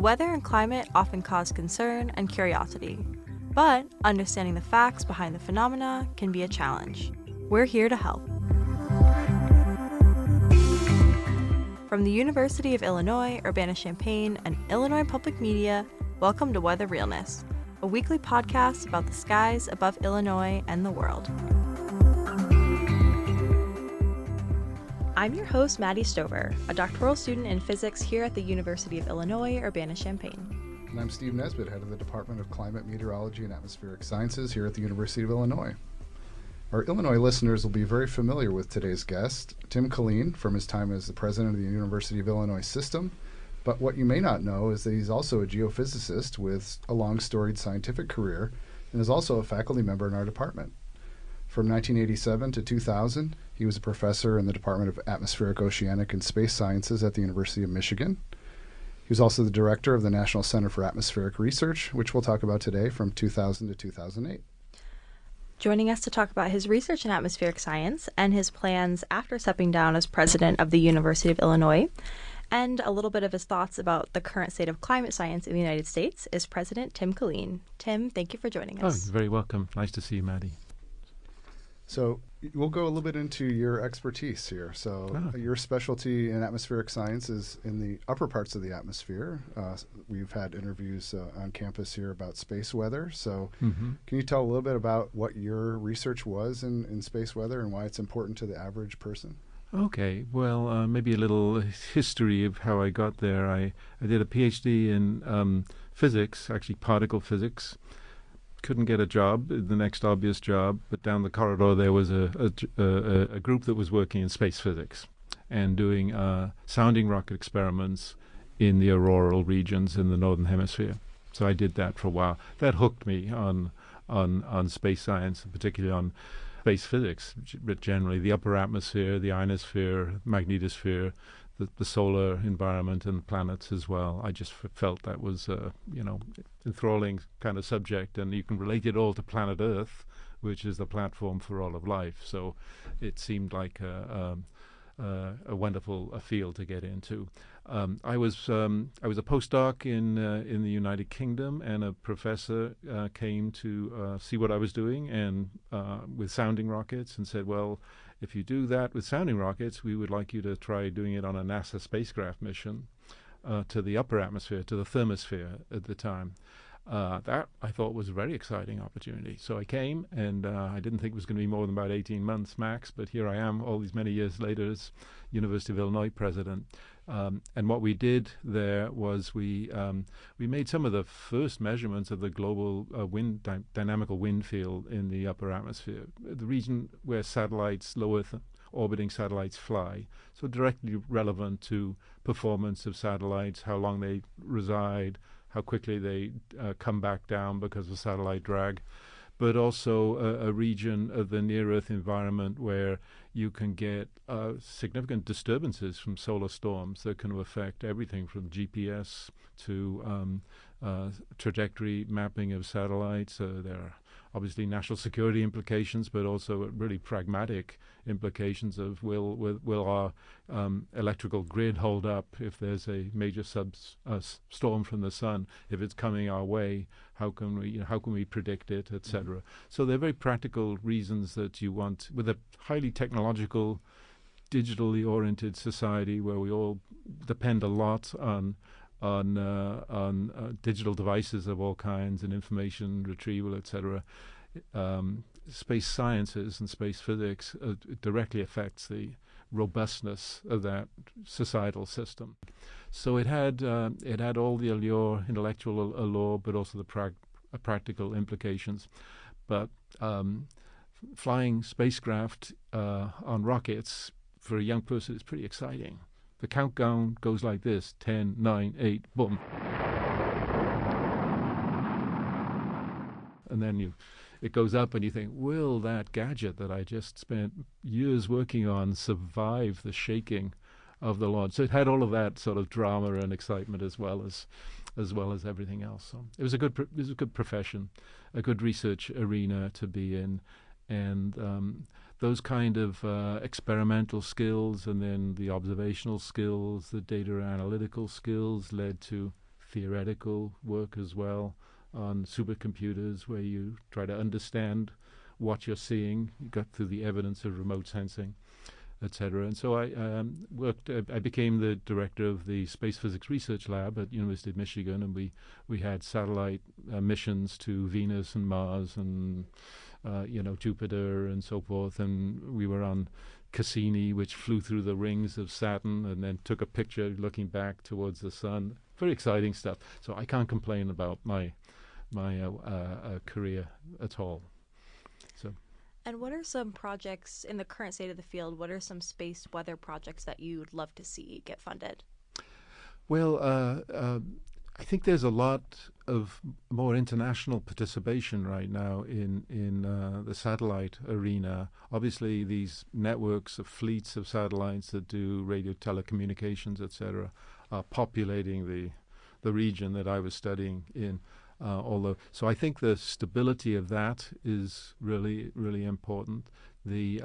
weather and climate often cause concern and curiosity, but understanding the facts behind the phenomena can be a challenge. We're here to help. From the University of Illinois, Urbana-Champaign, and Illinois Public Media, welcome to Weather Realness, a weekly podcast about the skies above Illinois and the world. I'm your host, Maddie Stover, a doctoral student in physics here at the University of Illinois, Urbana-Champaign. And I'm Steve Nesbitt, head of the Department of Climate, Meteorology, and Atmospheric Sciences here at the University of Illinois. Our Illinois listeners will be very familiar with today's guest, Tim Killeen, from his time as the president of the University of Illinois system. But what you may not know is that he's also a geophysicist with a long storied scientific career and is also a faculty member in our department. From 1987 to 2000, he was a professor in the Department of Atmospheric, Oceanic, and Space Sciences at the University of Michigan. He was also the director of the National Center for Atmospheric Research, which we'll talk about today, from 2000 to 2008. Joining us to talk about his research in atmospheric science and his plans after stepping down as president of the University of Illinois, and a little bit of his thoughts about the current state of climate science in the United States, is President Tim Killeen. Tim, thank you for joining us. Oh, you're very welcome. Nice to see you, Maddie. So we'll go a little bit into your expertise here. So your specialty in atmospheric science is in the upper parts of the atmosphere. We've had interviews on campus here about space weather. So can you tell a little bit about what your research was in space weather and why it's important to the average person? Okay, well, maybe a little history of how I got there. I did a PhD in physics, actually particle physics. Couldn't get a job, the next obvious job, but down the corridor there was a group that was working in space physics and doing sounding rocket experiments in the auroral regions in the northern hemisphere. So I did that for a while. That hooked me on space science, and particularly on space physics, but generally the upper atmosphere, the ionosphere, magnetosphere, the solar environment and planets as well. I just felt that was, enthralling kind of subject, and you can relate it all to planet Earth, which is the platform for all of life. So it seemed like a wonderful field to get into. I was a postdoc in the United Kingdom, and a professor came to see what I was doing and with sounding rockets, and said, well, if you do that with sounding rockets, we would like you to try doing it on a NASA spacecraft mission to the upper atmosphere, to the thermosphere at the time. That I thought was a very exciting opportunity. So I came, and I didn't think it was going to be more than about 18 months max, but here I am all these many years later as University of Illinois president. And what we did there was we made some of the first measurements of the global dynamical wind field in the upper atmosphere, the region where satellites, low Earth orbiting satellites fly, so directly relevant to performance of satellites, how long they reside, how quickly they come back down because of satellite drag, but also a region of the near-Earth environment where you can get significant disturbances from solar storms that can affect everything from GPS to trajectory mapping of satellites. There are obviously national security implications, but also really pragmatic implications of will our electrical grid hold up if there's a major storm from the sun? If it's coming our way, how can we predict it, etc. So they're very practical reasons that you want, with a highly technological, digitally oriented society where we all depend a lot on digital devices of all kinds and information retrieval, etc. Space sciences and space physics directly affects the robustness of that societal system. So it had all the allure, intellectual allure, but also the practical implications. But flying spacecraft on rockets for a young person is pretty exciting. The countdown goes like this: 10, 9, 8, boom. And then it goes up and you think, will that gadget that I just spent years working on survive the shaking of the launch? So it had all of that sort of drama and excitement as well as everything else. So it was a good profession, a good research arena to be in, and those kind of experimental skills and then the observational skills, the data analytical skills led to theoretical work as well on supercomputers, where you try to understand what you're seeing. You got through the evidence of remote sensing, etc. And so I became the director of the Space Physics Research Lab at University of Michigan, and we had satellite missions to Venus and Mars and Jupiter and so forth. And we were on Cassini, which flew through the rings of Saturn and then took a picture looking back towards the sun. Very exciting stuff. So I can't complain about my career at all. So. And what are some projects in the current state of the field? What are some space weather projects that you'd love to see get funded? Well, I think there's a lot of more international participation right now in the satellite arena. Obviously, these networks of fleets of satellites that do radio telecommunications, etc., are populating the region that I was studying in. So I think the stability of that is really, really important. The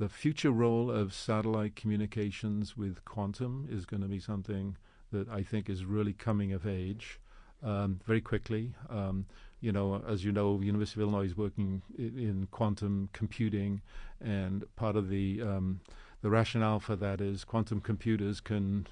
future role of satellite communications with quantum is going to be something that I think is really coming of age very quickly. As you know, the University of Illinois is working in quantum computing, and part of the rationale for that is quantum computers can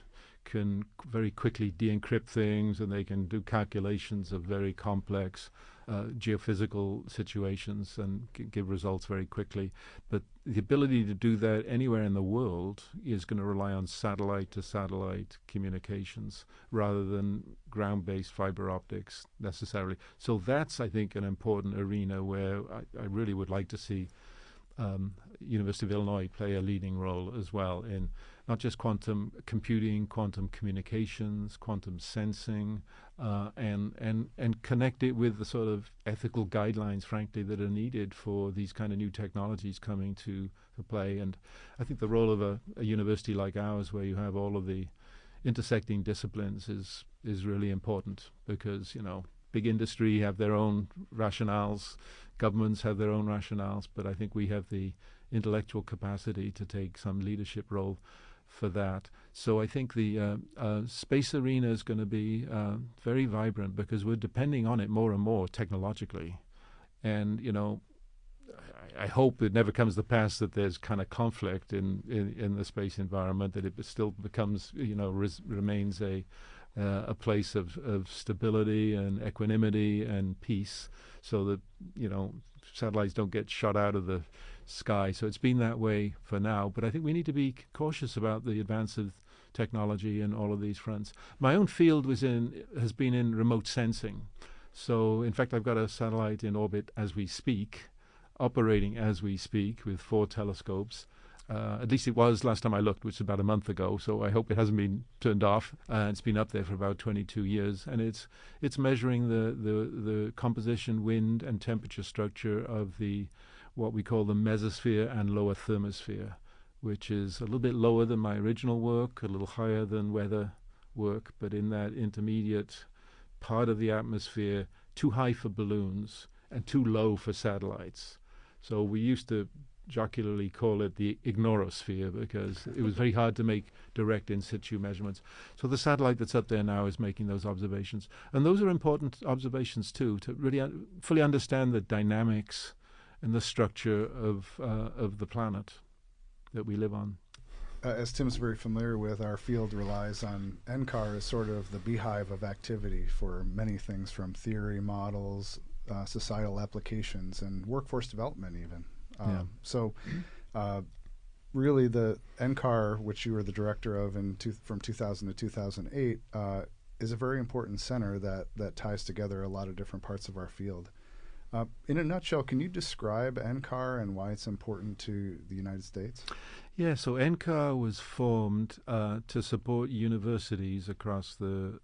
very quickly de-encrypt things, and they can do calculations of very complex geophysical situations and give results very quickly. But the ability to do that anywhere in the world is going to rely on satellite-to-satellite communications rather than ground-based fiber optics necessarily. So that's, I think, an important arena where I really would like to see University of Illinois play a leading role as well in not just quantum computing, quantum communications, quantum sensing, and connect it with the sort of ethical guidelines, frankly, that are needed for these kind of new technologies coming to play. And I think the role of a university like ours, where you have all of the intersecting disciplines, is really important, because big industry have their own rationales, governments have their own rationales, but I think we have the intellectual capacity to take some leadership role for that. So I think the space arena is going to be very vibrant, because we're depending on it more and more technologically. And, I hope it never comes to pass that there's kind of conflict in the space environment, that it still becomes, remains a place of stability and equanimity and peace, so that satellites don't get shot out of the sky. So it's been that way for now, but I think we need to be cautious about the advance of technology in all of these fronts. My own field has been in remote sensing. So in fact, I've got a satellite in orbit as we speak, operating as we speak, with 4 telescopes. At least it was last time I looked, which was about a month ago. So I hope it hasn't been turned off. It's been up there for about 22 years, and it's measuring the composition, wind, and temperature structure of what we call the mesosphere and lower thermosphere, which is a little bit lower than my original work, a little higher than weather work, but in that intermediate part of the atmosphere, too high for balloons and too low for satellites. So we used to jocularly call it the ignorosphere, because it was very hard to make direct in situ measurements. So the satellite that's up there now is making those observations. And those are important observations too, to really fully understand the dynamics and the structure of the planet that we live on. As Tim's very familiar with, our field relies on NCAR as sort of the beehive of activity for many things, from theory, models, societal applications, and workforce development even. So really the NCAR, which you were the director of from 2000 to 2008, is a very important center that ties together a lot of different parts of our field. In a nutshell, can you describe NCAR and why it's important to the United States? Yeah, so NCAR was formed to support universities across the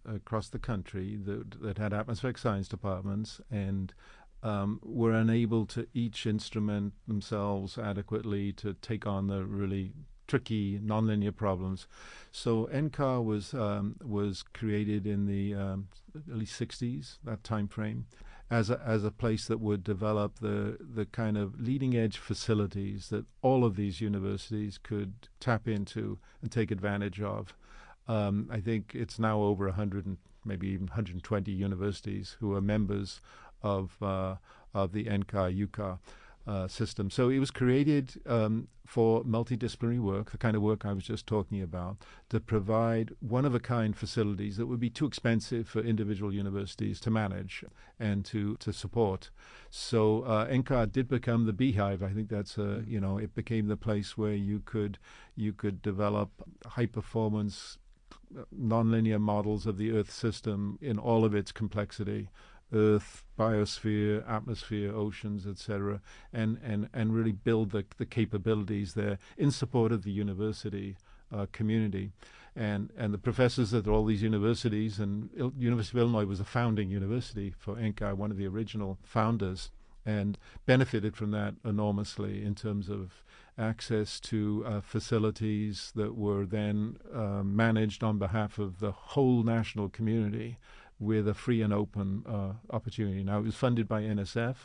country that had atmospheric science departments and were unable to each instrument themselves adequately to take on the really tricky nonlinear problems. So NCAR was created in the early 60s, that time frame, as a place that would develop the kind of leading edge facilities that all of these universities could tap into and take advantage of. I think it's now over 100 and maybe even 120 universities who are members of the NCAR-UCAR system. So it was created for multidisciplinary work, the kind of work I was just talking about, to provide one-of-a-kind facilities that would be too expensive for individual universities to manage and to support. So NCAR did become the beehive. I think that's it became the place where you could develop high-performance nonlinear models of the Earth system in all of its complexity. Earth, biosphere, atmosphere, oceans, etc., and really build the capabilities there in support of the university community. And the professors at all these universities, and University of Illinois was a founding university for NCAR, one of the original founders, and benefited from that enormously in terms of access to facilities that were then managed on behalf of the whole national community, with a free and open opportunity. Now, it was funded by NSF,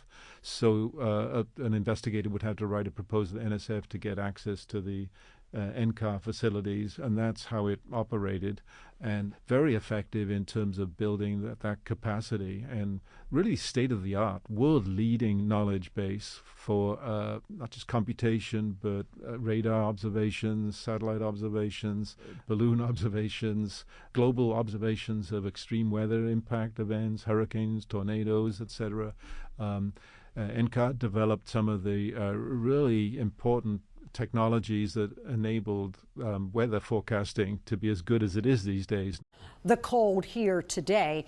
so an investigator would have to write a proposal to NSF to get access to the NCAR facilities, and that's how it operated, and very effective in terms of building that capacity, and really state-of-the-art, world-leading knowledge base for not just computation, but radar observations, satellite observations, balloon observations, global observations of extreme weather impact events, hurricanes, tornadoes, etc. NCAR developed some of the really important technologies that enabled weather forecasting to be as good as it is these days. The cold here today.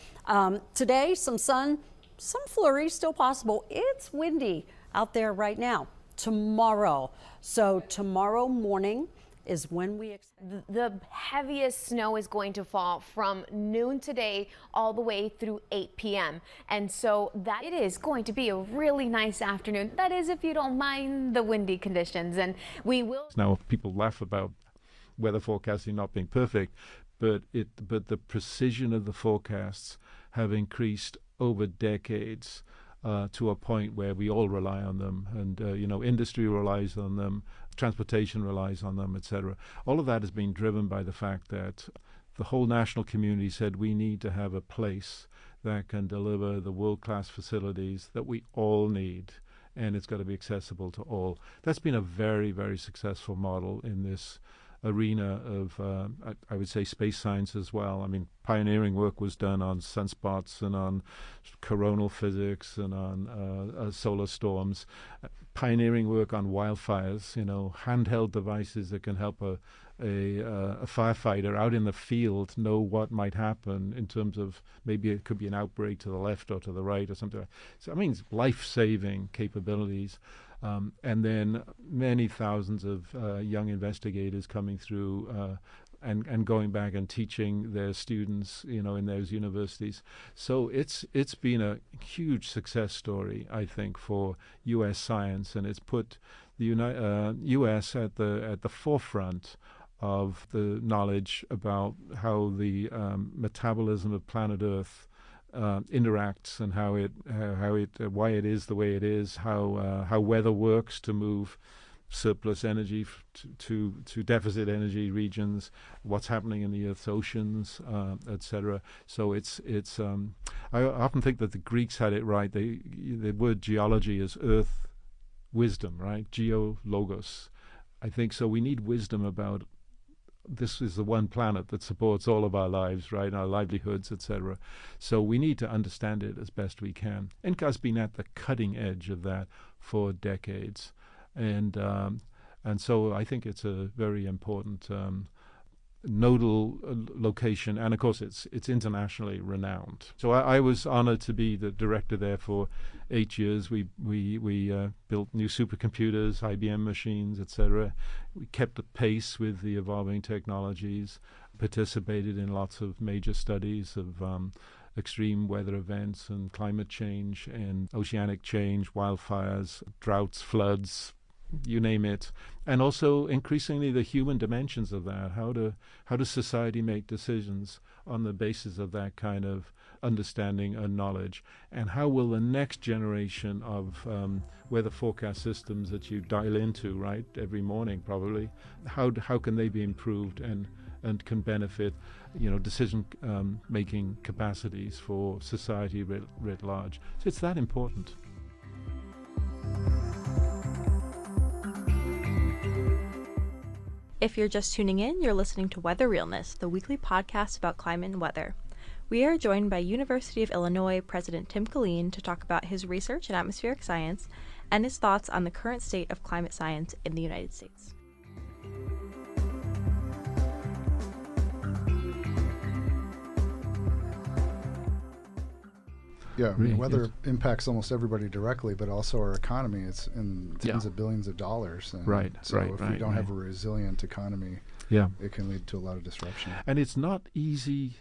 Today, some sun, some flurries still possible. It's windy out there right now. Tomorrow. So tomorrow morning is when we expect the heaviest snow is going to fall from noon today all the way through 8 p.m. And so that it is going to be a really nice afternoon. That is, if you don't mind the windy conditions. And we will. Now, people laugh about weather forecasting not being perfect, but the precision of the forecasts have increased over decades. To a point where we all rely on them, and industry relies on them, transportation relies on them, etc. All of that has been driven by the fact that the whole national community said we need to have a place that can deliver the world-class facilities that we all need, and it's got to be accessible to all. That's been a very, very successful model in this arena of, I would say, space science as well. I mean, pioneering work was done on sunspots and on coronal physics and on solar storms. Pioneering work on wildfires, handheld devices that can help a firefighter out in the field know what might happen in terms of maybe it could be an outbreak to the left or to the right or something. So I mean, it's life-saving capabilities. And then many thousands of young investigators coming through and going back and teaching their students, in those universities. So it's been a huge success story, I think, for U.S. science, and it's put the U.S. at the forefront of the knowledge about how the metabolism of planet Earth interacts, and why it is the way it is, how weather works to move surplus energy to deficit energy regions, what's happening in the Earth's oceans, etc. So it's I often think that the Greeks had it right. The word geology is earth wisdom, right? Geo logos. I think so. We need wisdom about this is the one planet that supports all of our lives, right? Our livelihoods, etc. So we need to understand it as best we can. NCAR's been at the cutting edge of that for decades, and so I think it's a very important nodal location, and of course it's internationally renowned. So I was honored to be the director there for 8 years. We built new supercomputers, IBM machines, etc. We kept the pace with the evolving technologies, participated in lots of major studies of extreme weather events and climate change and oceanic change, wildfires, droughts, floods, you name it, and also increasingly the human dimensions of that. How does society make decisions on the basis of that kind of understanding and knowledge? And how will the next generation of weather forecast systems that you dial into, right, every morning probably, how can they be improved and and can benefit, decision making capacities for society writ large. So it's that important. If you're just tuning in, you're listening to Weather Realness, the weekly podcast about climate and weather. We are joined by University of Illinois President Tim Killeen to talk about his research in atmospheric science and his thoughts on the current state of climate science in the United States. Yeah, Really, weather impacts almost everybody directly, but also our economy. It's in tens Yeah. of billions of dollars. And Right, so right, if we right, don't have right. a resilient economy, Yeah. it can lead to a lot of disruption. And it's not easy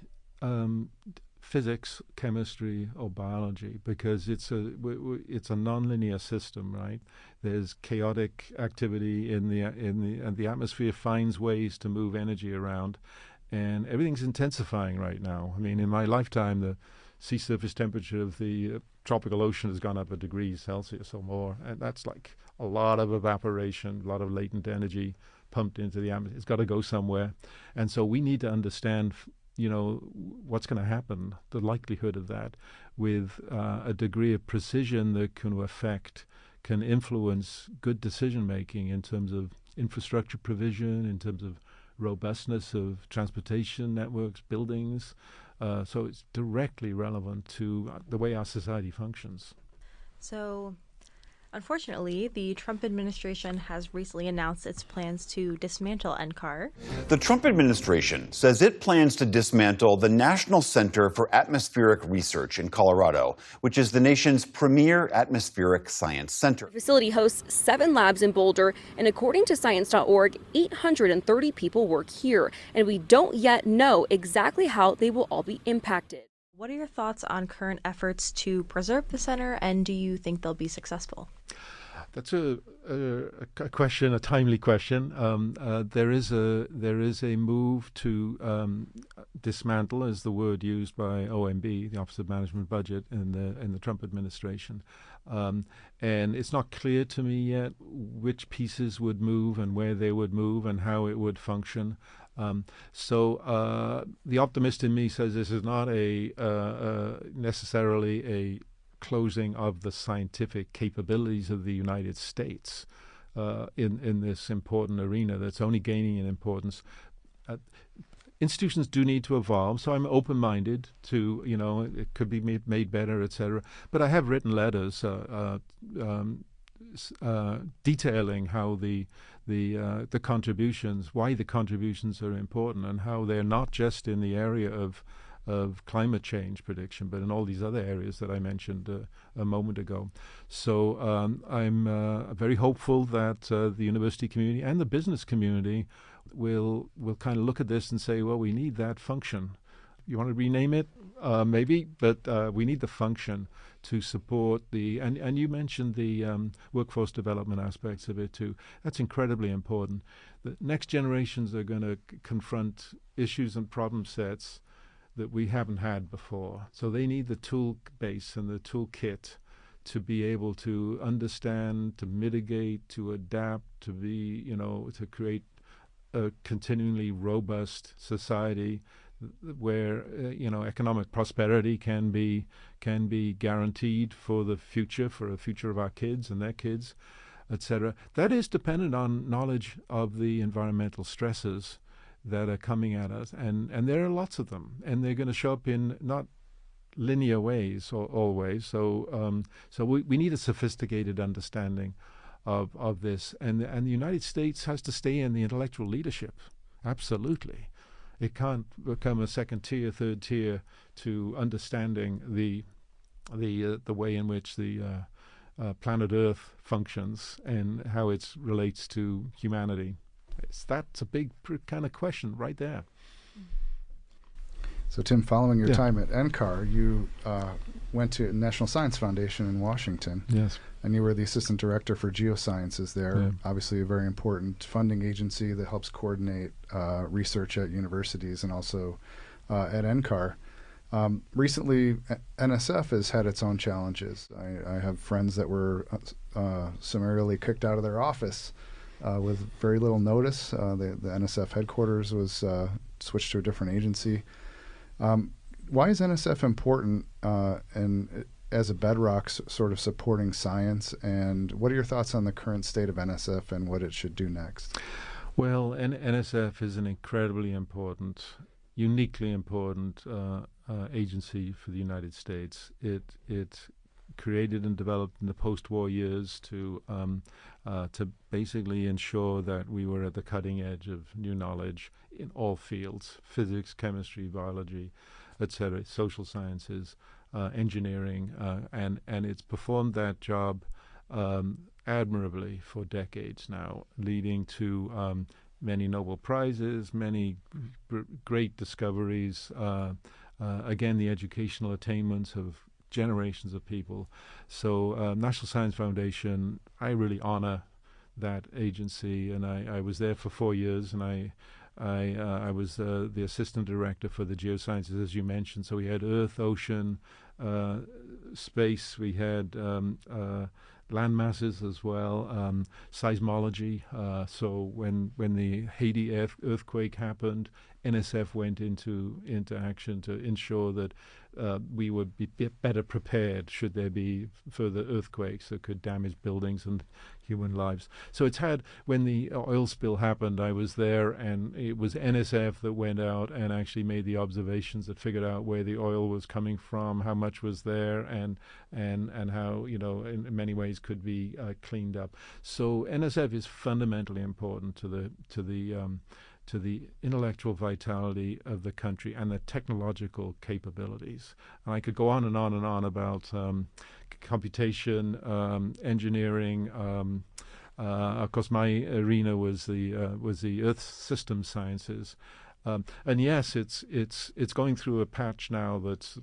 physics, chemistry, or biology, because it's a nonlinear system, right? There's chaotic activity and the atmosphere finds ways to move energy around, and everything's intensifying right now. I mean, in my lifetime, the sea surface temperature of the tropical ocean has gone up a degree Celsius or more, and that's like a lot of evaporation, a lot of latent energy pumped into the atmosphere. It's got to go somewhere, and so we need to understand what's going to happen, the likelihood of that, with a degree of precision that can influence good decision making in terms of infrastructure provision, in terms of robustness of transportation networks, buildings. So it's directly relevant to the way our society functions. So, unfortunately, the Trump administration has recently announced its plans to dismantle NCAR. The Trump administration says it plans to dismantle the National Center for Atmospheric Research in Colorado, which is the nation's premier atmospheric science center. The facility hosts 7 labs in Boulder, and according to science.org, 830 people work here, and we don't yet know exactly how they will all be impacted. What are your thoughts on current efforts to preserve the center, and do you think they'll be successful? That's a question, a timely question. There is a move to dismantle, is the word used by OMB, the Office of Management Budget, in the Trump administration, and it's not clear to me yet which pieces would move and where they would move and how it would function. So the optimist in me says this is not necessarily a closing of the scientific capabilities of the United States in this important arena that's only gaining in importance. Institutions do need to evolve, so I'm open-minded to, it could be made better, etc. But I have written letters detailing how the contributions, why the contributions are important, and how they're not just in the area of climate change prediction, but in all these other areas that I mentioned a moment ago. So I'm very hopeful that the university community and the business community will kind of look at this and say, well, we need that function. You want to rename it? Maybe, but we need the function to support and you mentioned the workforce development aspects of it too. That's incredibly important. The next generations are going to confront issues and problem sets that we haven't had before. So they need the tool base and the toolkit to be able to understand, to mitigate, to adapt, to be, to create a continually robust society where economic prosperity can be guaranteed for the future of our kids and their kids, etc. That is dependent on knowledge of the environmental stresses that are coming at us, and there are lots of them, and they're going to show up in not linear ways always. So we need a sophisticated understanding of this, and the United States has to stay in the intellectual leadership. Absolutely. It can't become a second tier, third tier to understanding the way in which the planet Earth functions and how it relates to humanity. That's a big kind of question right there. So, Tim, following your time at NCAR, you went to National Science Foundation in Washington. Yes. And you were the assistant director for geosciences there. Yeah. Obviously, a very important funding agency that helps coordinate research at universities and also at NCAR. Recently, NSF has had its own challenges. I have friends that were summarily kicked out of their office with very little notice. The NSF headquarters was switched to a different agency. Why is NSF important and as a bedrock sort of supporting science? And what are your thoughts on the current state of NSF and what it should do next? Well, NSF is an incredibly important, uniquely important agency for the United States. It created and developed in the post-war years to basically ensure that we were at the cutting edge of new knowledge in all fields: physics, chemistry, biology, etc., social sciences, engineering, and it's performed that job admirably for decades now, leading to many Nobel Prizes, many great discoveries, again, the educational attainments of generations of people. So National Science Foundation, I really honor that agency, and I was there for 4 years, and I was the assistant director for the geosciences, as you mentioned. So we had Earth, ocean, space, we had land masses as well, seismology. So when the Haiti earthquake happened, NSF went into action to ensure that we would be better prepared should there be further earthquakes that could damage buildings and human lives. So it's had, when the oil spill happened, I was there, and it was NSF that went out and actually made the observations that figured out where the oil was coming from, how much was there, and how, in many ways could be cleaned up. So NSF is fundamentally important to the intellectual vitality of the country and the technological capabilities. And I could go on and on and on about computation, engineering. Of course, my arena was the Earth system sciences. And yes, it's going through a patch now that's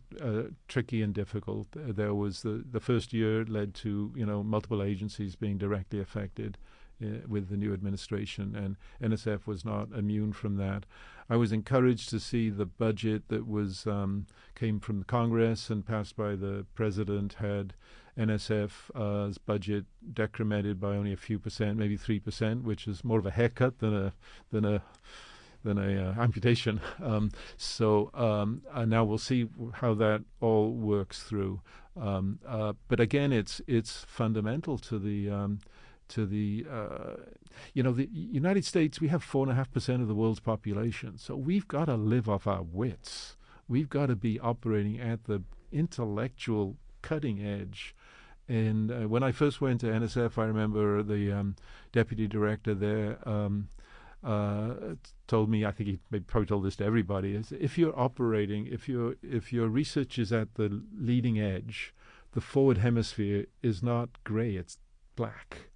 tricky and difficult. There was the first year led to multiple agencies being directly affected with the new administration, and NSF was not immune from that. I was encouraged to see the budget that was came from the Congress and passed by the president had NSF's budget decremented by only a few percent, maybe 3%, which is more of a haircut than a amputation. Now we'll see how that all works through. But again, it's fundamental to the United States. We have 4.5% of the world's population, so we've got to live off our wits. We've got to be operating at the intellectual cutting edge. And when I first went to NSF, I remember the deputy director there told me, I think he probably told this to everybody, is if you're operating, if your research is at the leading edge, the forward hemisphere is not gray, it's black.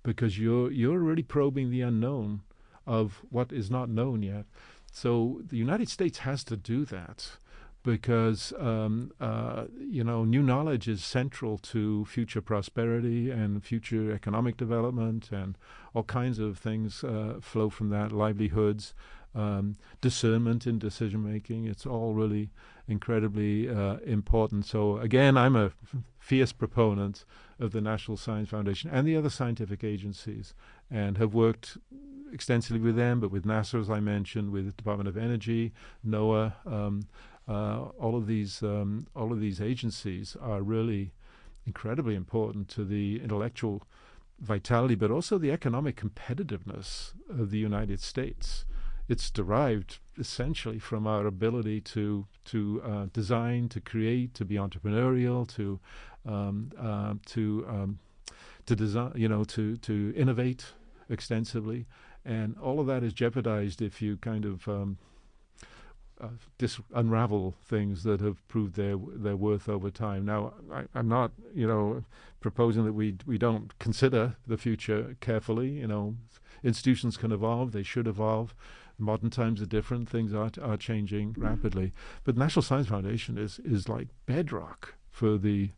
Because you're already probing the unknown of what is not known yet. So the United States has to do that because new knowledge is central to future prosperity and future economic development, and all kinds of things flow from that, livelihoods, discernment in decision making. It's all really incredibly important. So again, I'm a fierce proponent of the National Science Foundation and the other scientific agencies, and have worked extensively with them, but with NASA, as I mentioned, with the Department of Energy, NOAA. All of these agencies are really incredibly important to the intellectual vitality, but also the economic competitiveness of the United States. It's derived essentially from our ability to design, to create, to be entrepreneurial, to design, to innovate extensively, and all of that is jeopardized if you kind of unravel things that have proved their worth over time. Now, I'm not, proposing that we don't consider the future carefully. Institutions can evolve; they should evolve. Modern times are different; things are changing rapidly. But the National Science Foundation is like bedrock for the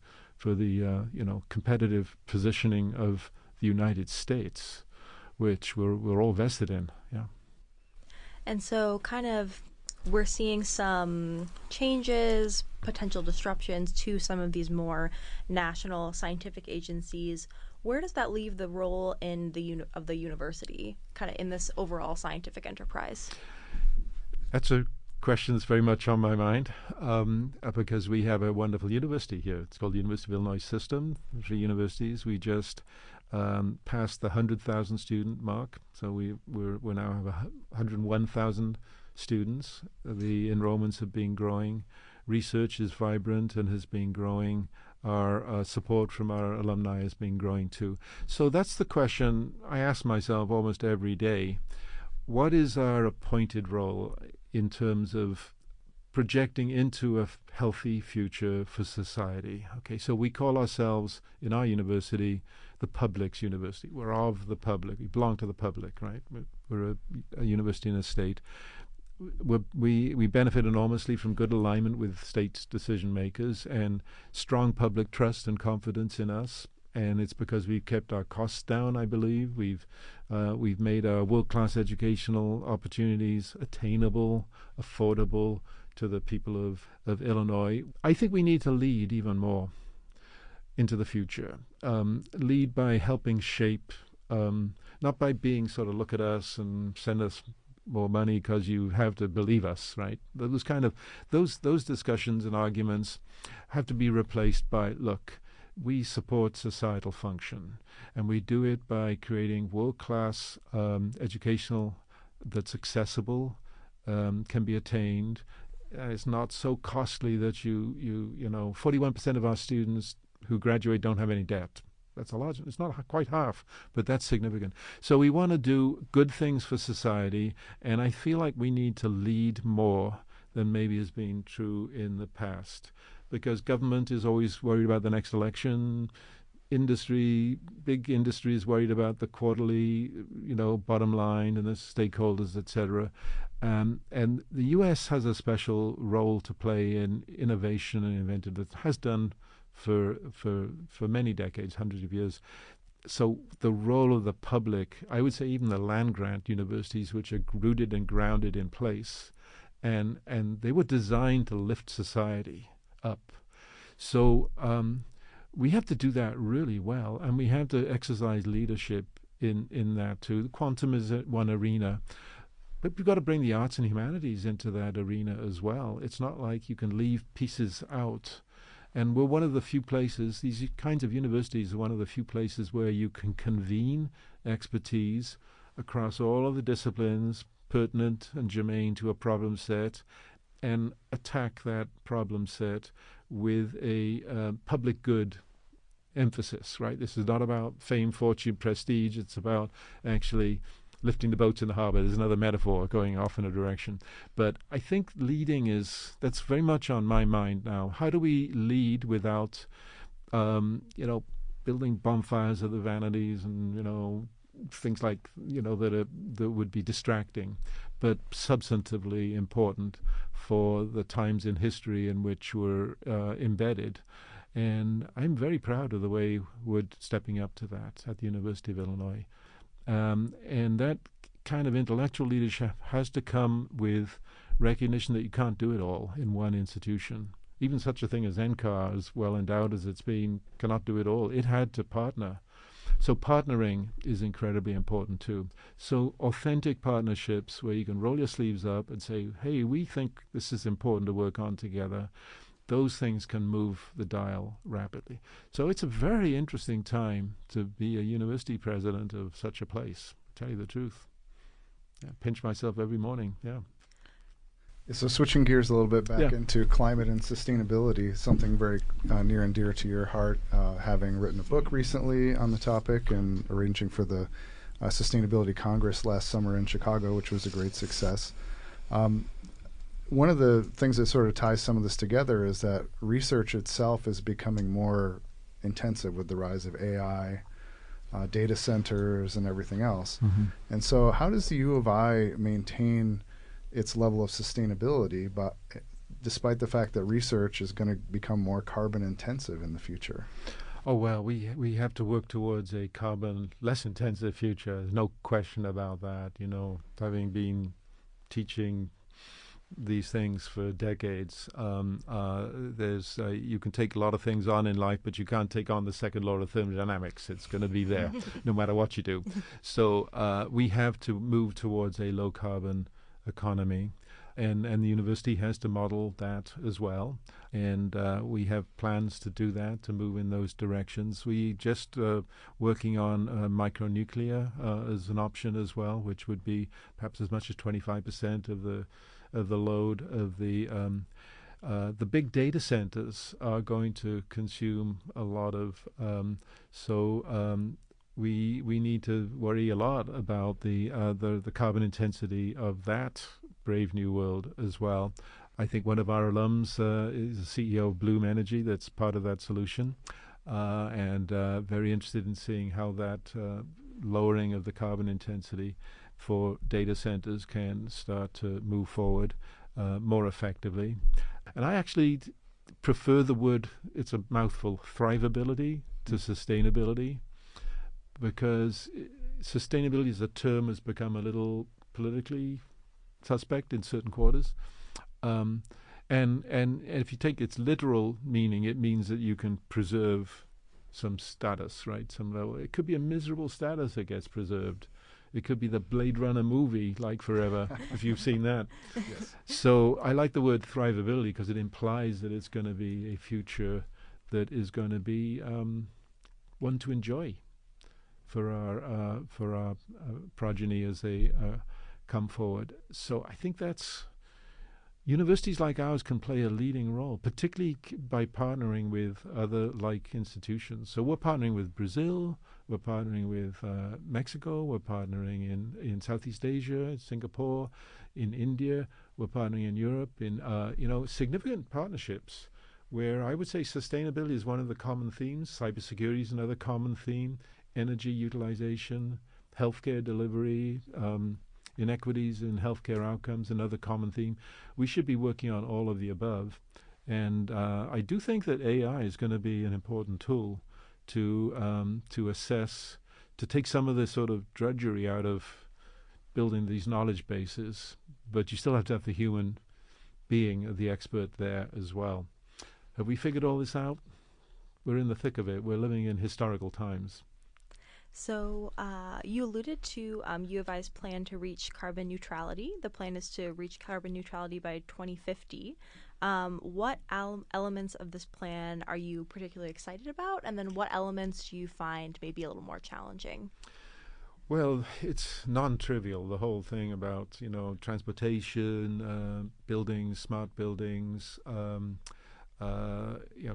competitive positioning of the United States, which we're all vested in. Yeah. And so, kind of we're seeing some changes, potential disruptions to some of these more national scientific agencies. Where does that leave the role in of the university, kind of in this overall scientific enterprise? That's a question that's very much on my mind because we have a wonderful university here. It's called the University of Illinois System, 3 universities. We just passed the 100,000 student mark, so we now have 101,000 students. The enrollments have been growing. Research is vibrant and has been growing. Our support from our alumni has been growing too. So that's the question I ask myself almost every day. What is our appointed role in terms of projecting into a healthy future for society? Okay, so we call ourselves, in our university, the public's university. We're of the public. We belong to the public, right? We're a university in a state. We benefit enormously from good alignment with state decision makers and strong public trust and confidence in us. And it's because we've kept our costs down, I believe. We've made our world-class educational opportunities attainable, affordable to the people of Illinois. I think we need to lead even more into the future. Lead by helping shape, not by being sort of look at us and send us more money because you have to believe us, right? Those discussions and arguments have to be replaced by, look, we support societal function, and we do it by creating world-class educational that's accessible, can be attained. It's not so costly that you know, 41% of our students who graduate don't have any debt. That's a large, it's not quite half, but that's significant. So we want to do good things for society, and I feel like we need to lead more than maybe has been true in the past, because government is always worried about the next election. Big industry is worried about the quarterly, bottom line and the stakeholders, etc. And the U.S. has a special role to play in innovation and inventive that has done for many decades, hundreds of years. So the role of the public, I would say even the land-grant universities, which are rooted and grounded in place, and they were designed to lift society up. So we have to do that really well, and we have to exercise leadership in that too. Quantum is one arena, but we've got to bring the arts and humanities into that arena as well. It's not like you can leave pieces out. And we're one of the few places, these kinds of universities are one of the few places where you can convene expertise across all of the disciplines pertinent and germane to a problem set and attack that problem set with a public good emphasis, right? This is not about fame, fortune, prestige. It's about actually lifting the boats in the harbor. There's another metaphor going off in a direction. But I think leading that's very much on my mind now. How do we lead without, building bonfires of the vanities and, things like, that would be distracting, but substantively important for the times in history in which we're embedded. And I'm very proud of the way we're stepping up to that at the University of Illinois. And that kind of intellectual leadership has to come with recognition that you can't do it all in one institution. Even such a thing as NCAR, as well endowed as it's been, cannot do it all. It had to partner. So partnering is incredibly important too. So authentic partnerships where you can roll your sleeves up and say, hey, we think this is important to work on together. Those things can move the dial rapidly. So it's a very interesting time to be a university president of such a place, to tell you the truth. Yeah, pinch myself every morning, yeah. So switching gears a little bit back into climate and sustainability, something very near and dear to your heart, having written a book recently on the topic and arranging for the Sustainability Congress last summer in Chicago, which was a great success. One of the things that sort of ties some of this together is that research itself is becoming more intensive with the rise of AI, data centers, and everything else. Mm-hmm. And so how does the U of I maintain its level of sustainability, but despite the fact that research is going to become more carbon intensive in the future? Oh, well, we have to work towards a carbon less intensive future. There's no question about that. Having been teaching these things for decades. You can take a lot of things on in life, but you can't take on the second law of thermodynamics. It's going to be there no matter what you do. So we have to move towards a low carbon economy. And the university has to model that as well. And we have plans to do that, to move in those directions. We just working on micronuclear as an option as well, which would be perhaps as much as 25% of the load of the big data centers are going to consume a lot of we need to worry a lot about the carbon intensity of that brave new world as well. I think one of our alums is the CEO of Bloom Energy. That's part of that solution, and very interested in seeing how that lowering of the carbon intensity for data centers can start to move forward more effectively. And I actually prefer the word, it's a mouthful, thrivability to sustainability, because sustainability as a term has become a little politically suspect in certain quarters. And if you take its literal meaning, it means that you can preserve some status, right? Some level. It could be a miserable status that gets preserved. It could be the Blade Runner movie, like forever, if you've seen that. Yes. So I like the word thrivability because it implies that it's going to be a future that is going to be one to enjoy for our progeny as they come forward. So I think that's universities like ours can play a leading role, particularly by partnering with other like institutions. So we're partnering with Brazil, we're partnering with Mexico, we're partnering in Southeast Asia, Singapore, in India, we're partnering in Europe, in significant partnerships where I would say sustainability is one of the common themes, cybersecurity is another common theme, energy utilization, healthcare delivery, inequities in healthcare outcomes, another common theme. We should be working on all of the above. And I do think that AI is going to be an important tool to assess, to take some of the sort of drudgery out of building these knowledge bases, but you still have to have the human being the expert there as well. Have we figured all this out? We're in the thick of it. We're living in historical times. So you alluded to U of I's plan to reach carbon neutrality. The plan is to reach carbon neutrality by 2050. What elements of this plan are you particularly excited about? And then what elements do you find maybe a little more challenging? Well, it's non-trivial, the whole thing about, transportation, buildings, smart buildings,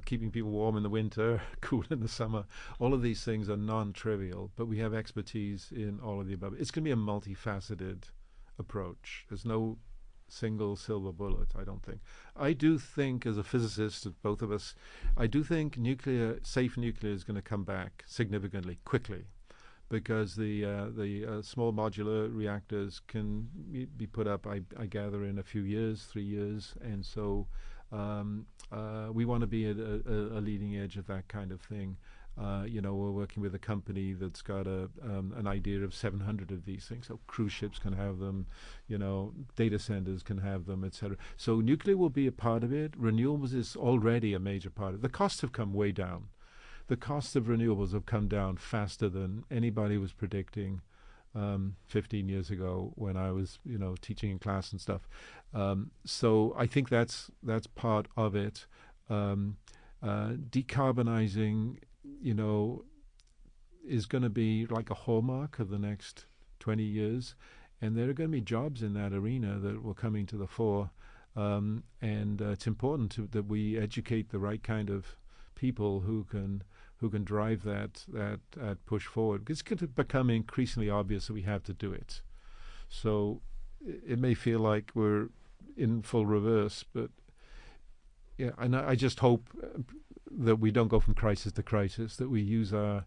keeping people warm in the winter, cool in the summer. All of these things are non-trivial, but we have expertise in all of the above. It's going to be a multifaceted approach. There's no single silver bullet, I don't think. I do think, as a physicist, both of us, I do think safe nuclear is going to come back significantly, quickly, because the small modular reactors can be put up, I gather, in a few years, 3 years, and so we want to be at a leading edge of that kind of thing. We're working with a company that's got an idea of 700 of these things. So cruise ships can have them, data centers can have them, etc. So nuclear will be a part of it. Renewables is already a major part of it. The costs have come way down. The costs of renewables have come down faster than anybody was predicting 15 years ago when I was, teaching in class and stuff. So I think that's part of it. Decarbonizing, is going to be like a hallmark of the next 20 years. And there are going to be jobs in that arena that will coming to the fore. And it's important that we educate the right kind of people who can drive that push forward. It's going to become increasingly obvious that we have to do it. So it may feel like we're in full reverse, but yeah, and I just hope that we don't go from crisis to crisis, that we use our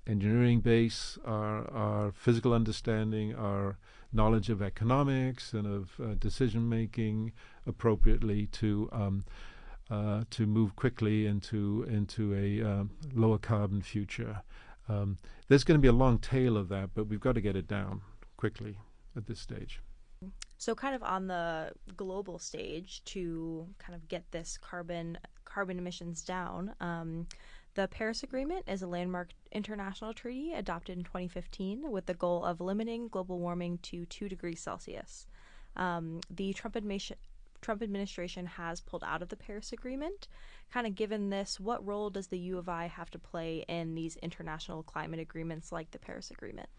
engineering base, our physical understanding, our knowledge of economics and of decision making appropriately to move quickly into a lower carbon future. There's going to be a long tail of that, but we've got to get it down quickly at this stage. So kind of on the global stage to kind of get this carbon emissions down, the Paris Agreement is a landmark international treaty adopted in 2015 with the goal of limiting global warming to 2 degrees Celsius. The Trump administration has pulled out of the Paris Agreement. Kind of given this, what role does the U of I have to play in these international climate agreements like the Paris Agreement?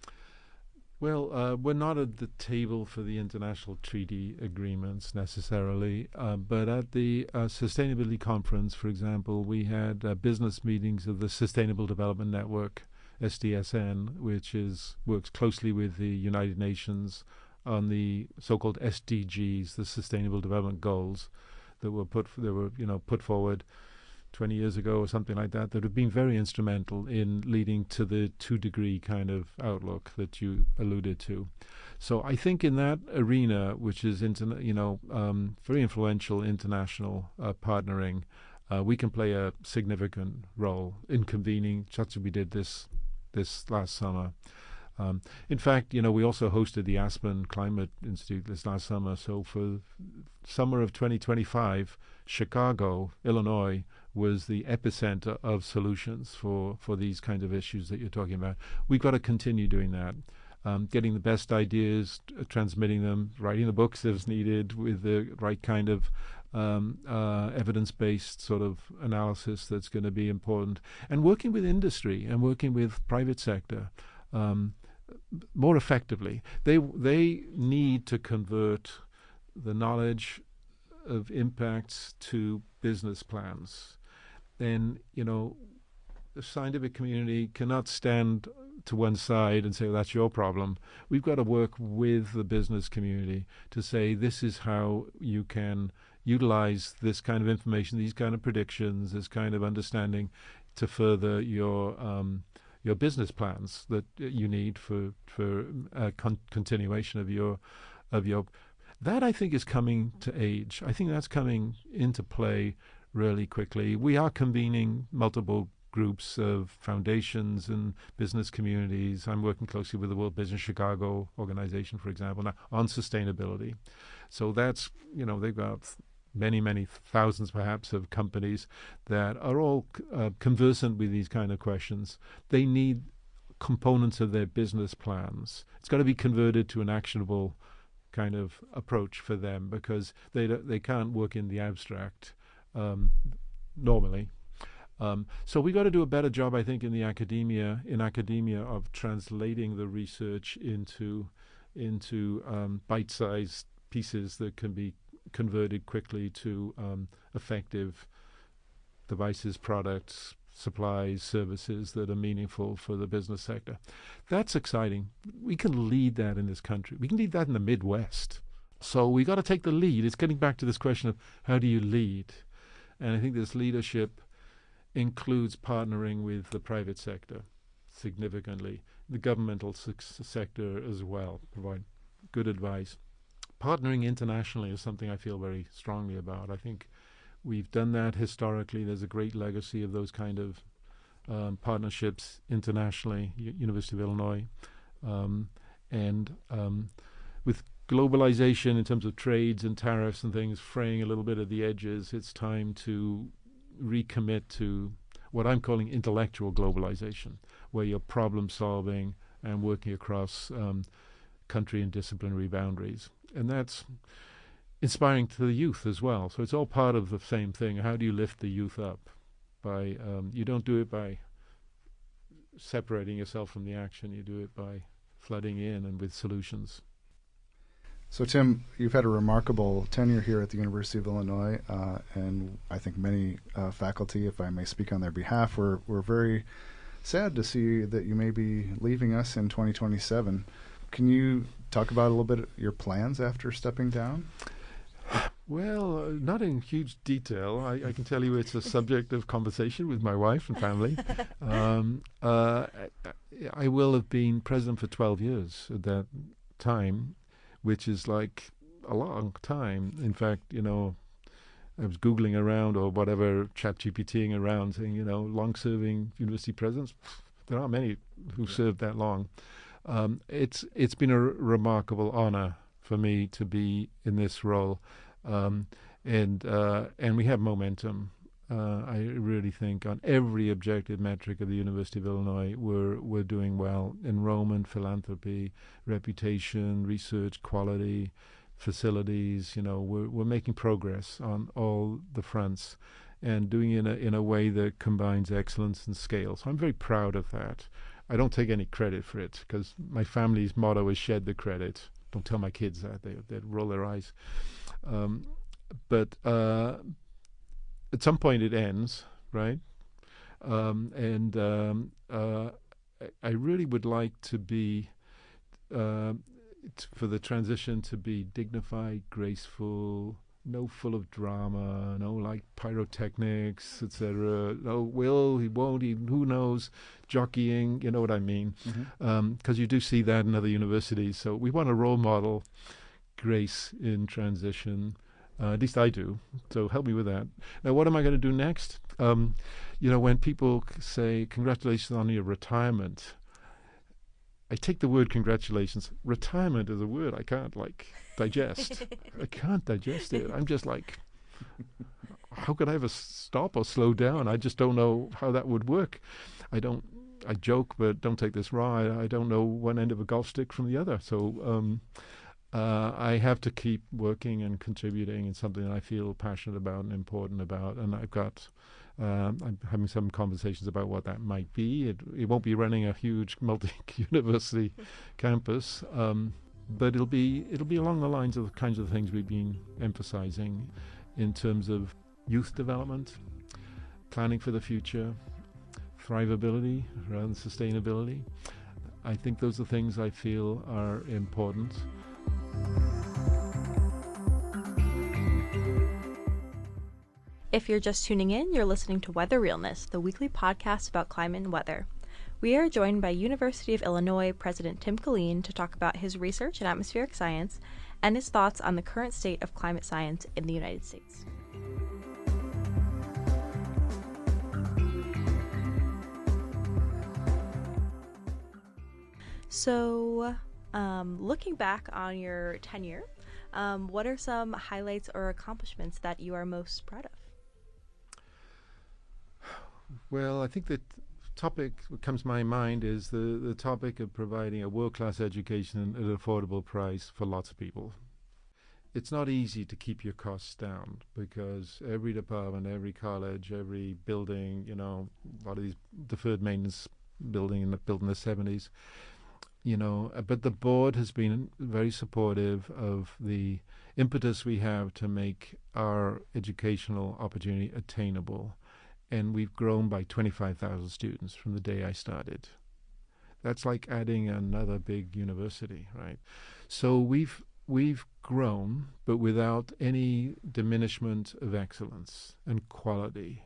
Well, we're not at the table for the international treaty agreements necessarily, but at the Sustainability Conference, for example, we had business meetings of the Sustainable Development Network, SDSN, which works closely with the United Nations on the so-called SDGs, the Sustainable Development Goals, that were put forward 20 years ago or something like that have been very instrumental in leading to the 2-degree kind of outlook that you alluded to. So I think in that arena, which is very influential international partnering, we can play a significant role in convening, just as we did this last summer. In fact, we also hosted the Aspen Climate Institute this last summer. So for summer of 2025, Chicago, Illinois, was the epicenter of solutions for these kinds of issues that you're talking about. We've got to continue doing that, getting the best ideas, transmitting them, writing the books as needed with the right kind of evidence-based sort of analysis that's going to be important, and working with industry and working with private sector more effectively. They need to convert the knowledge of impacts to business plans. Then, the scientific community cannot stand to one side and say, well, that's your problem. We've got to work with the business community to say, this is how you can utilize this kind of information, these kind of predictions, this kind of understanding to further your business plans that you need for continuation of your. That, I think, is coming to age. I think that's coming into play really quickly. We are convening multiple groups of foundations and business communities. I'm working closely with the World Business Chicago organization, for example, now on sustainability. So that's, they've got many thousands perhaps of companies that are all conversant with these kind of questions. They need components of their business plans. It's got to be converted to an actionable kind of approach for them, because they can't work in the abstract normally. So we got to do a better job, I think, in academia of translating the research into bite-sized pieces that can be converted quickly to effective devices, products, supplies, services that are meaningful for the business sector. That's exciting. We can lead that in this country. We can lead that in the Midwest. So we got to take the lead. It's getting back to this question of how do you lead? And I think this leadership includes partnering with the private sector significantly, the governmental sector as well, provide good advice. Partnering internationally is something I feel very strongly about. I think we've done that historically. There's a great legacy of those kind of partnerships internationally, University of Illinois. And with globalization in terms of trades and tariffs and things fraying a little bit at the edges, it's time to recommit to what I'm calling intellectual globalization, where you're problem solving and working across country and disciplinary boundaries. And that's inspiring to the youth as well. So it's all part of the same thing. How do you lift the youth up? You don't do it by separating yourself from the action. You do it by flooding in and with solutions. So, Tim, you've had a remarkable tenure here at the University of Illinois, and I think many faculty, if I may speak on their behalf, were very sad to see that you may be leaving us in 2027. Can you talk about a little bit your plans after stepping down? Well, not in huge detail. I can tell you it's a subject of conversation with my wife and family. I will have been president for 12 years at that time, which is like a long time. In fact, I was Googling around or whatever, ChatGPTing around, saying, long-serving university presidents. There aren't many who served that long. It's been a remarkable honor for me to be in this role, and we have momentum. I really think on every objective metric of the University of Illinois, we're doing well. Enrollment, philanthropy, reputation, research, quality, facilities. We're making progress on all the fronts, and doing it in a way that combines excellence and scale. So I'm very proud of that. I don't take any credit for it because my family's motto is shed the credit. Don't tell my kids that; they'd roll their eyes. But at some point it ends, right? I really would like to be, for the transition to be dignified, graceful, no full of drama, no like pyrotechnics, etc. No will, he won't, who knows, jockeying, you know what I mean? Because you do see that in other universities. So we want a role model, grace in transition. At least I do. So help me with that. Now, what am I going to do next? When people say, congratulations on your retirement, I take the word congratulations. Retirement is a word I can't, digest. I can't digest it. I'm just like, how could I ever stop or slow down? I just don't know how that would work. I joke, but don't take this wrong. I don't know one end of a golf stick from the other. So, I have to keep working and contributing in something that I feel passionate about and important about. And I'm having some conversations about what that might be. It won't be running a huge multi-university campus, but it'll be along the lines of the kinds of things we've been emphasizing in terms of youth development, planning for the future, thrivability rather than sustainability. I think those are things I feel are important. If you're just tuning in, you're listening to Weather Realness, the weekly podcast about climate and weather. We are joined by University of Illinois President Tim Killeen to talk about his research in atmospheric science and his thoughts on the current state of climate science in the United States. So, looking back on your tenure, what are some highlights or accomplishments that you are most proud of? Well, I think the topic that comes to my mind is the topic of providing a world-class education at an affordable price for lots of people. It's not easy to keep your costs down because every department, every college, every building, a lot of these deferred maintenance built in the 70s, but the board has been very supportive of the impetus we have to make our educational opportunity attainable. And we've grown by 25,000 students from the day I started. That's like adding another big university, right? So we've grown, but without any diminishment of excellence and quality.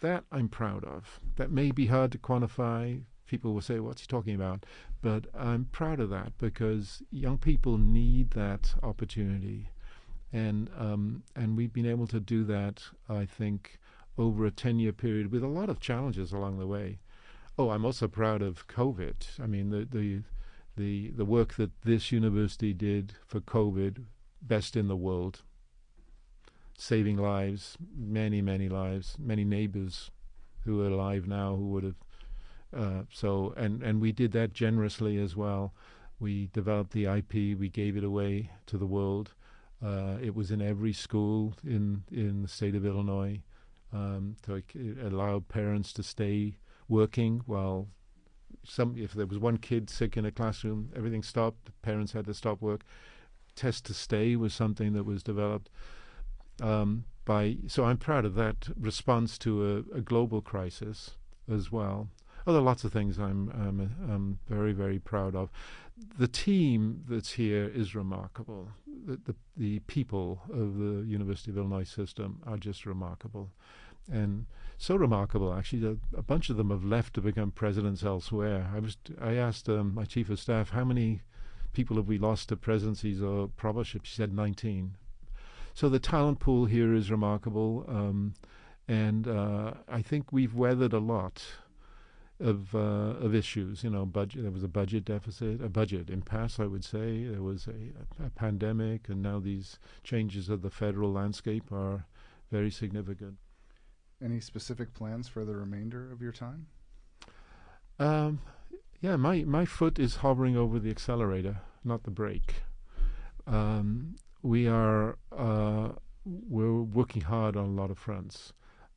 That I'm proud of. That may be hard to quantify. People will say, what's he talking about? But I'm proud of that because young people need that opportunity. And we've been able to do that, I think, over a 10-year period with a lot of challenges along the way. Oh, I'm also proud of COVID. I mean, the work that this university did for COVID, best in the world, saving lives, many, many lives, many neighbors who are alive now who would have. And we did that generously as well. We developed the IP, we gave it away to the world. It was in every school in the state of Illinois. So it allowed parents to stay working while if there was one kid sick in a classroom, everything stopped. The parents had to stop work. Test to Stay was something that was developed so I'm proud of that response to a global crisis as well. There are lots of things I'm very, very proud of. The team that's here is remarkable. The people of the University of Illinois system are just remarkable. And so remarkable, actually, that a bunch of them have left to become presidents elsewhere. I asked my chief of staff, how many people have we lost to presidencies or provorships? She said 19. So the talent pool here is remarkable. And I think we've weathered a lot. of issues. You know, budget. There was a budget deficit, a budget impasse, I would say. There was a pandemic, and now these changes of the federal landscape are very significant. Any specific plans for the remainder of your time? Yeah, my foot is hovering over the accelerator, not the brake. We're working hard on a lot of fronts.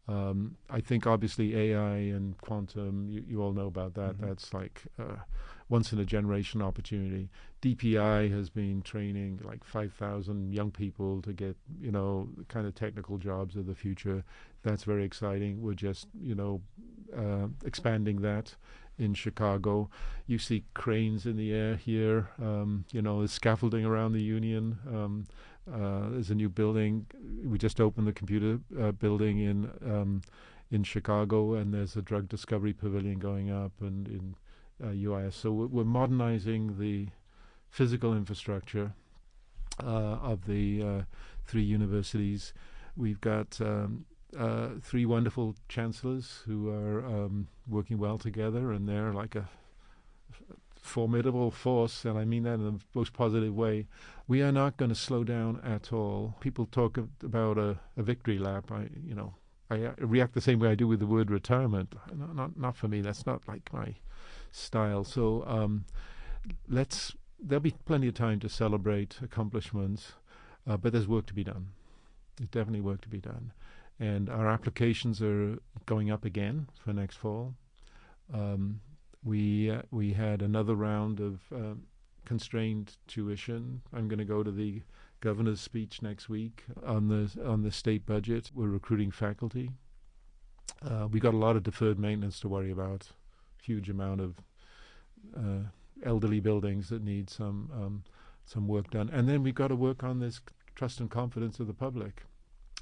I think obviously AI and quantum, you all know about that. Mm-hmm. That's like once in a generation opportunity. DPI has been training like 5,000 young people to get, you know, the kind of technical jobs of the future. That's very exciting. We're just, you know, expanding that in Chicago. You see cranes in the air here. You know, there's scaffolding around the Union. There's a new building. We just opened the computer building in Chicago, and there's a drug discovery pavilion going up and in UIS. So we're modernizing the physical infrastructure of the three universities. We've got three wonderful chancellors who are working well together, and they're like a formidable force, and I mean that in the most positive way. We are not going to slow down at all. People talk about a victory lap. I react the same way I do with the word retirement. Not for me. That's not like my style. So there'll be plenty of time to celebrate accomplishments, but there's work to be done. There's definitely work to be done. And our applications are going up again for next fall. We had another round of constrained tuition. I'm going to go to the governor's speech next week on the state budget. We're recruiting faculty. We got a lot of deferred maintenance to worry about. Huge amount of elderly buildings that need some work done. And then we've got to work on this trust and confidence of the public,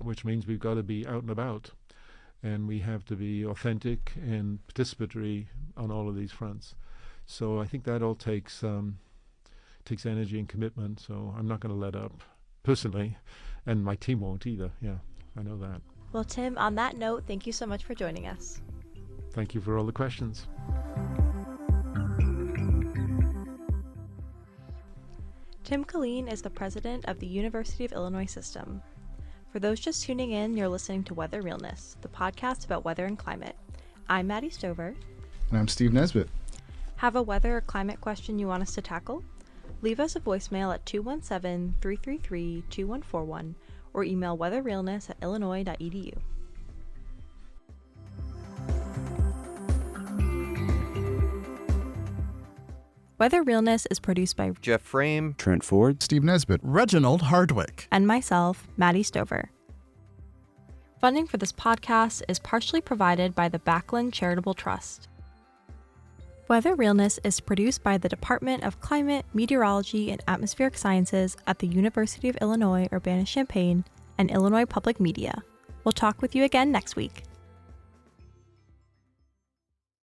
which means we've got to be out and about. And we have to be authentic and participatory on all of these fronts. So I think that all takes energy and commitment. So I'm not going to let up, personally, and my team won't either. Yeah, I know that. Well, Tim, on that note, thank you so much for joining us. Thank you for all the questions. Tim Killeen is the president of the University of Illinois System. For those just tuning in, you're listening to Weather Realness, the podcast about weather and climate. I'm Maddie Stover. And I'm Steve Nesbitt. Have a weather or climate question you want us to tackle? Leave us a voicemail at 217-333-2141 or email weatherrealness@illinois.edu. Weather Realness is produced by Jeff Frame, Trent Ford, Steve Nesbitt, Reginald Hardwick, and myself, Maddie Stover. Funding for this podcast is partially provided by the Backlund Charitable Trust. Weather Realness is produced by the Department of Climate, Meteorology, and Atmospheric Sciences at the University of Illinois Urbana-Champaign and Illinois Public Media. We'll talk with you again next week.